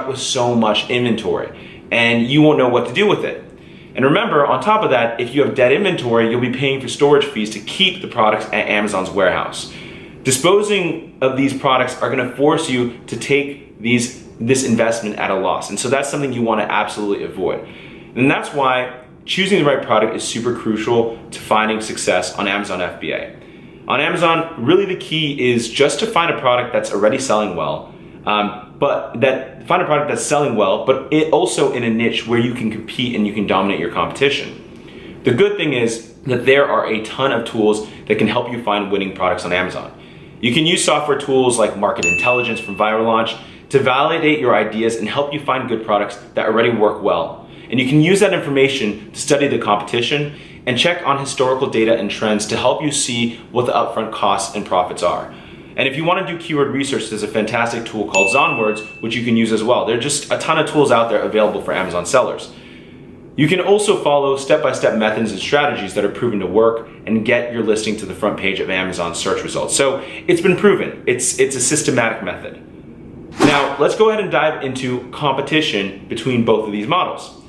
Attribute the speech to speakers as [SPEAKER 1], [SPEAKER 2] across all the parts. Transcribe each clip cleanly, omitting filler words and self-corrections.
[SPEAKER 1] stuck with so much inventory and you won't know what to do with it. And remember, on top of that, if you have dead inventory, you'll be paying for storage fees to keep the products at Amazon's warehouse. Disposing of these products are going to force you to take this investment at a loss. And so that's something you want to absolutely avoid. And that's why choosing the right product is super crucial to finding success on Amazon FBA. On Amazon, really the key is just to find a product that's already selling well, but it also in a niche where you can compete and you can dominate your competition. The good thing is that there are a ton of tools that can help you find winning products on Amazon. You can use software tools like Market Intelligence from Viral Launch to validate your ideas and help you find good products that already work well. And you can use that information to study the competition and check on historical data and trends to help you see what the upfront costs and profits are. And if you want to do keyword research, there's a fantastic tool called Zonwords, which you can use as well. There are just a ton of tools out there available for Amazon sellers. You can also follow step-by-step methods and strategies that are proven to work and get your listing to the front page of Amazon search results. So it's been proven. It's a systematic method. Now, let's go ahead and dive into competition between both of these models.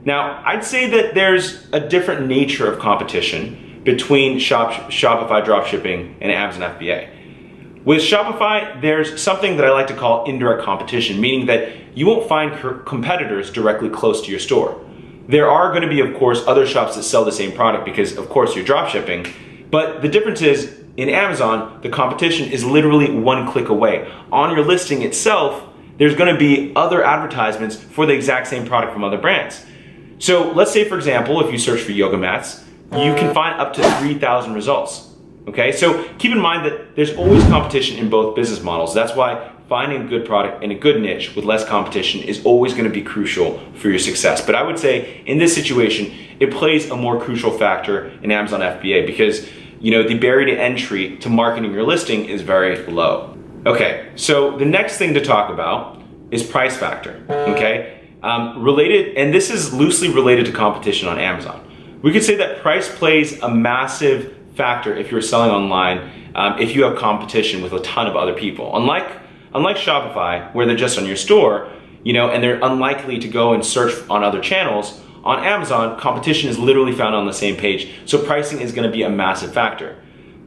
[SPEAKER 1] Now, I'd say that there's a different nature of competition between Shopify dropshipping and Amazon FBA. With Shopify, there's something that I like to call indirect competition, meaning that you won't find competitors directly close to your store. There are going to be, of course, other shops that sell the same product because, of course, you're dropshipping. But the difference is, in Amazon, the competition is literally one click away. On your listing itself, there's going to be other advertisements for the exact same product from other brands. So let's say, for example, if you search for yoga mats, you can find up to 3,000 results. Okay, so keep in mind that there's always competition in both business models. That's why finding a good product in a good niche with less competition is always going to be crucial for your success. But I would say in this situation, it plays a more crucial factor in Amazon FBA because the barrier to entry to marketing your listing is very low. Okay, so the next thing to talk about is price factor. Okay, related, and this is loosely related to competition on Amazon. We could say that price plays a massive factor if you're selling online, if you have competition with a ton of other people. Unlike Shopify, where they're just on your store, and they're unlikely to go and search on other channels, on Amazon, competition is literally found on the same page, so pricing is going to be a massive factor.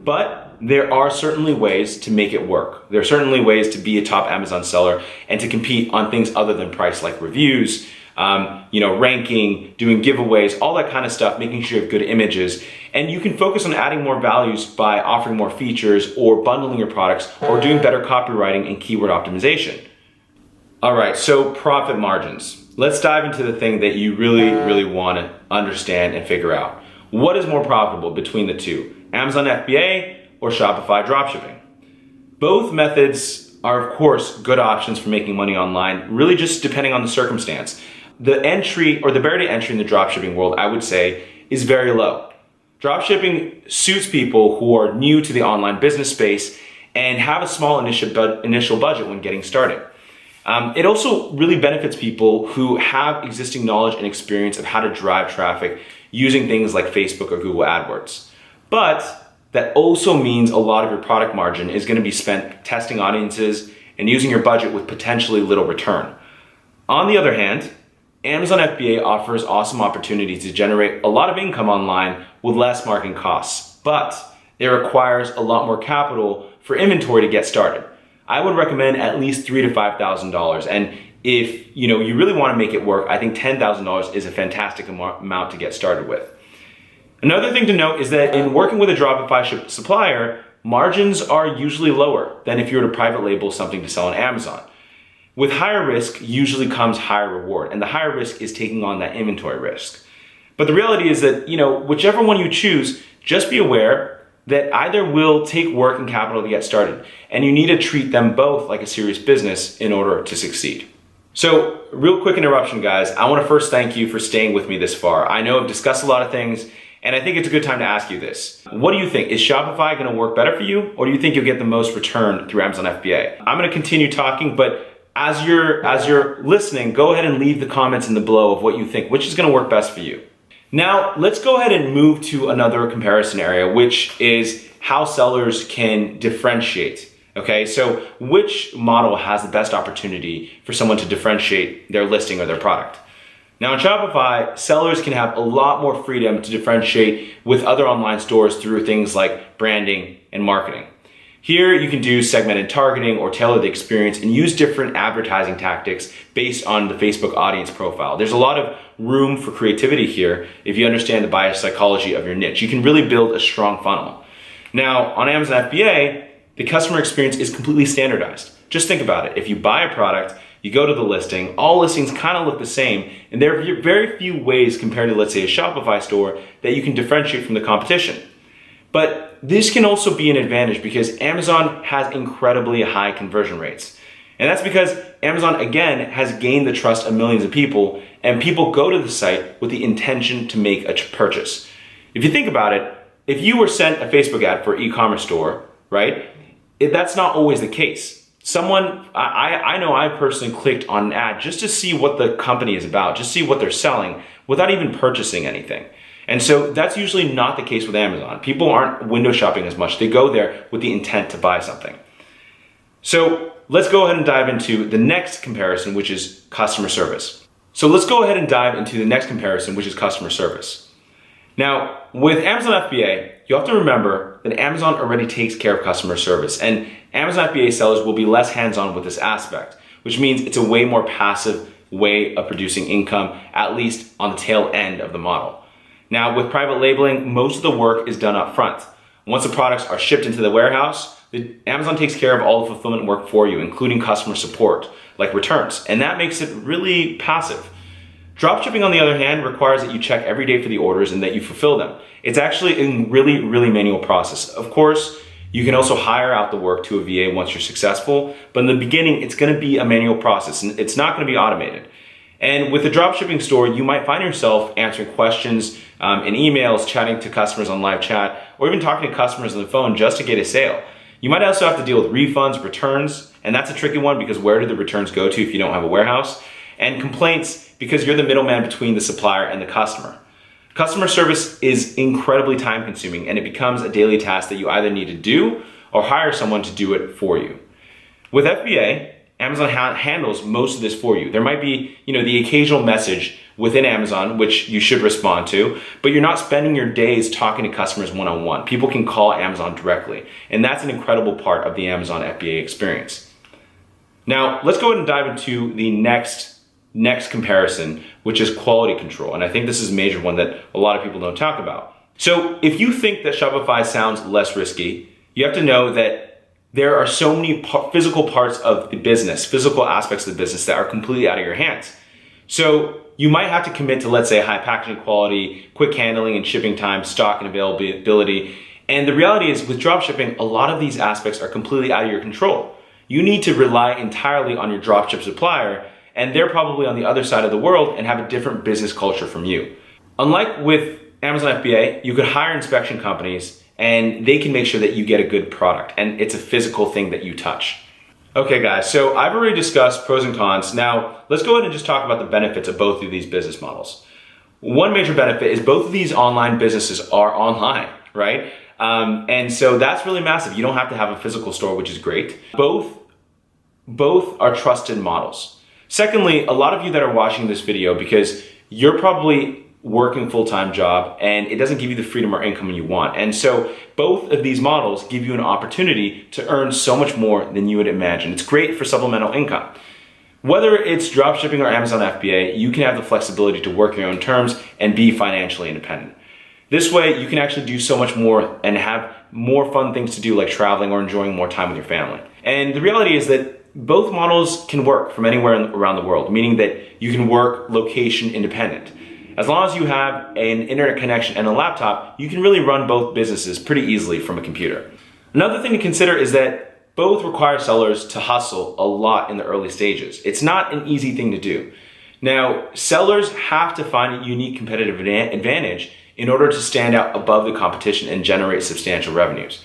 [SPEAKER 1] But there are certainly ways to make it work. There are certainly ways to be a top Amazon seller and to compete on things other than price, like reviews, ranking, doing giveaways, all that kind of stuff, making sure you have good images. And you can focus on adding more values by offering more features or bundling your products or doing better copywriting and keyword optimization. All right, so profit margins. Let's dive into the thing that you really, really want to understand and figure out. What is more profitable between the two, Amazon FBA or Shopify dropshipping? Both methods are, of course, good options for making money online, really just depending on the circumstance. The entry or the barrier to entry in the dropshipping world, I would say, is very low. Dropshipping suits people who are new to the online business space and have a small initial budget when getting started. It also really benefits people who have existing knowledge and experience of how to drive traffic using things like Facebook or Google AdWords. But that also means a lot of your product margin is going to be spent testing audiences and using your budget with potentially little return. On the other hand, Amazon FBA offers awesome opportunities to generate a lot of income online with less marketing costs, but it requires a lot more capital for inventory to get started. I would recommend at least $3,000 to $5,000, and if you really want to make it work, I think $10,000 is a fantastic amount to get started with. Another thing to note is that in working with a Shopify supplier, margins are usually lower than if you were to private label something to sell on Amazon. With higher risk usually comes higher reward, and the higher risk is taking on that inventory risk. But the reality is that, whichever one you choose, just be aware that either will take work and capital to get started, and you need to treat them both like a serious business in order to succeed. So, real quick interruption, guys. I want to first thank you for staying with me this far. I know I've discussed a lot of things, and I think it's a good time to ask you this. What do you think? Is Shopify going to work better for you, or do you think you'll get the most return through Amazon FBA? I'm going to continue talking, but as you're listening, go ahead and leave the comments in the below of what you think, which is going to work best for you. Now, let's go ahead and move to another comparison area, which is how sellers can differentiate. Okay, so which model has the best opportunity for someone to differentiate their listing or their product? Now in Shopify, sellers can have a lot more freedom to differentiate with other online stores through things like branding and marketing. Here you can do segmented targeting or tailor the experience and use different advertising tactics based on the Facebook audience profile. There's a lot of room for creativity here if you understand the buyer psychology of your niche. You can really build a strong funnel. Now on Amazon FBA, the customer experience is completely standardized. Just think about it. If you buy a product, you go to the listing, all listings kind of look the same, and there are very few ways compared to, let's say, a Shopify store that you can differentiate from the competition. But this can also be an advantage because Amazon has incredibly high conversion rates. And that's because Amazon, again, has gained the trust of millions of people, and people go to the site with the intention to make a purchase. If you think about it, if you were sent a Facebook ad for an e-commerce store, right, that's not always the case. I know I personally clicked on an ad just to see what the company is about, just see what they're selling without even purchasing anything. And so that's usually not the case with Amazon. People aren't window shopping as much. They go there with the intent to buy something. So let's go ahead and dive into the next comparison, which is customer service. Now, with Amazon FBA, you have to remember that Amazon already takes care of customer service, and Amazon FBA sellers will be less hands-on with this aspect, which means it's a way more passive way of producing income, at least on the tail end of the model. Now, with private labeling, most of the work is done up front. Once the products are shipped into the warehouse, Amazon takes care of all the fulfillment work for you, including customer support, like returns, and that makes it really passive. Dropshipping, on the other hand, requires that you check every day for the orders and that you fulfill them. It's actually a really, really manual process. Of course, you can also hire out the work to a VA once you're successful, but in the beginning, it's gonna be a manual process and it's not gonna be automated. And with a dropshipping store, you might find yourself answering questions in emails, chatting to customers on live chat, or even talking to customers on the phone just to get a sale. You might also have to deal with refunds, returns, and that's a tricky one because where do the returns go to if you don't have a warehouse? And complaints because you're the middleman between the supplier and the customer. Customer service is incredibly time consuming and it becomes a daily task that you either need to do or hire someone to do it for you. With FBA, Amazon handles most of this for you. There might be, the occasional message within Amazon, which you should respond to, but you're not spending your days talking to customers one-on-one. People can call Amazon directly, and that's an incredible part of the Amazon FBA experience. Now, let's go ahead and dive into the next comparison, which is quality control. And I think this is a major one that a lot of people don't talk about. So if you think that Shopify sounds less risky, you have to know that there are so many physical parts of the business, physical aspects of the business that are completely out of your hands. So you might have to commit to, let's say, high packaging quality, quick handling and shipping time, stock and availability. And the reality is with dropshipping, a lot of these aspects are completely out of your control. You need to rely entirely on your dropship supplier, and they're probably on the other side of the world and have a different business culture from you. Unlike with Amazon FBA, you could hire inspection companies and they can make sure that you get a good product and it's a physical thing that you touch. Okay guys, so I've already discussed pros and cons. Now let's go ahead and just talk about the benefits of both of these business models. One major benefit is both of these online businesses are online, right? And so that's really massive. You don't have to have a physical store, which is great. Both are trusted models. Secondly, a lot of you that are watching this video, because you're probably working full-time job and it doesn't give you the freedom or income you want. And so both of these models give you an opportunity to earn so much more than you would imagine. It's great for supplemental income. Whether it's dropshipping or Amazon FBA, you can have the flexibility to work your own terms and be financially independent. This way, you can actually do so much more and have more fun things to do like traveling or enjoying more time with your family. And the reality is that both models can work from anywhere around the world, meaning that you can work location independent. As long as you have an internet connection and a laptop, you can really run both businesses pretty easily from a computer. Another thing to consider is that both require sellers to hustle a lot in the early stages. It's not an easy thing to do. Now, sellers have to find a unique competitive advantage in order to stand out above the competition and generate substantial revenues.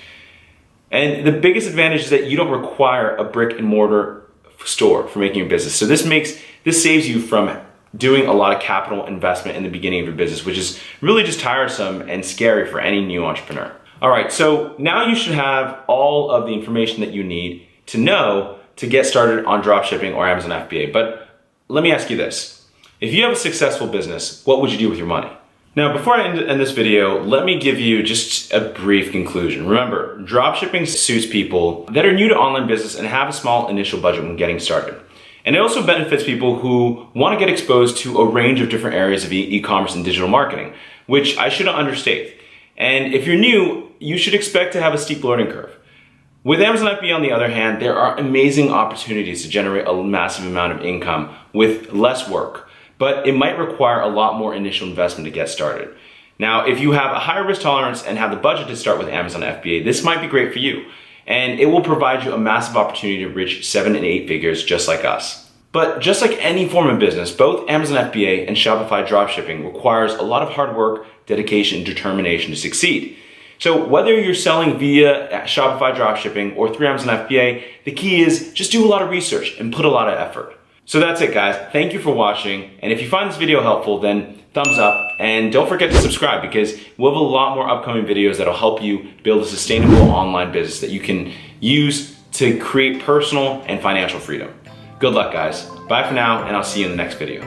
[SPEAKER 1] And the biggest advantage is that you don't require a brick and mortar store for making your business. So this saves you from doing a lot of capital investment in the beginning of your business, which is really just tiresome and scary for any new entrepreneur. All right, so now you should have all of the information that you need to know to get started on dropshipping or Amazon FBA. But let me ask you this. If you have a successful business, what would you do with your money? Now, before I end this video, let me give you just a brief conclusion. Remember, dropshipping suits people that are new to online business and have a small initial budget when getting started. And it also benefits people who want to get exposed to a range of different areas of e-commerce and digital marketing, which I shouldn't understate. And if you're new, you should expect to have a steep learning curve. With Amazon FBA, on the other hand, there are amazing opportunities to generate a massive amount of income with less work, but it might require a lot more initial investment to get started. Now, if you have a higher risk tolerance and have the budget to start with Amazon FBA, this might be great for you, and it will provide you a massive opportunity to reach 7 and 8 figures just like us. But just like any form of business, both Amazon FBA and Shopify dropshipping requires a lot of hard work, dedication, and determination to succeed. So whether you're selling via Shopify dropshipping or through Amazon FBA, the key is just do a lot of research and put a lot of effort. So that's it, guys. Thank you for watching. And if you find this video helpful, then thumbs up, and don't forget to subscribe because we'll have a lot more upcoming videos that'll help you build a sustainable online business that you can use to create personal and financial freedom. Good luck, guys. Bye for now, and I'll see you in the next video.